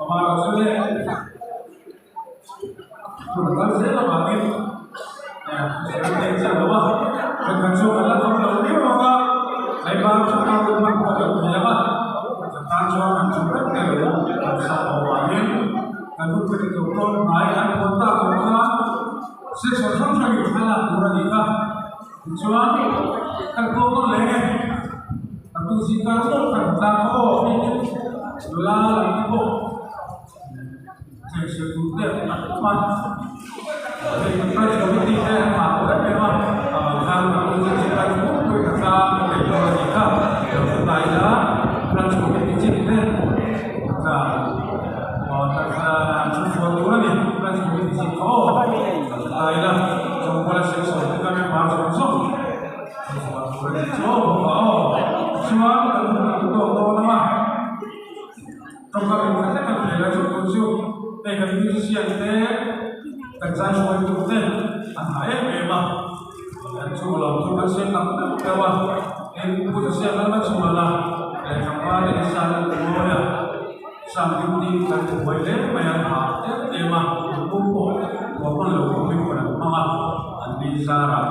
hamaरा सुने तो से लगे ये चलवा कंसो अलग हम लोग नहीं होगा नहीं बात चुका तो मन को जब मिलेगा कंसो कंसो करते रहो सब होवागे कंसो के तो कौन नाई का कोता होगा से सोचो कि खाना पूरा दिखा जुआ कंसो को लेंगे कंसो सीखा तो कंसो को जुला को से सुनते मन thì chúng ta có đi theo mà rất là ngon tham gia công việc trên tay cũng người ta để cho gì khác hiện tại đã đang chủ cái chuyện này là thật ra chúng tôi nói này đang chủ cái chuyện khó tại là trong quá trình sống chúng ta mới vào sống sống rồi chỗ họ xóa cái đồ mà trong các cái cách này là chúng tôi chịu đây là những cái chuyện thế kerja semua itu kan, anaknya memang cuma tu kerja nak lewat, ini kerja siapa nak cuma lah, kamar ini sana semuanya, sambil di kerja boleh, banyak hal, memang buku, bukan lupa bukan, mama, andi sarah.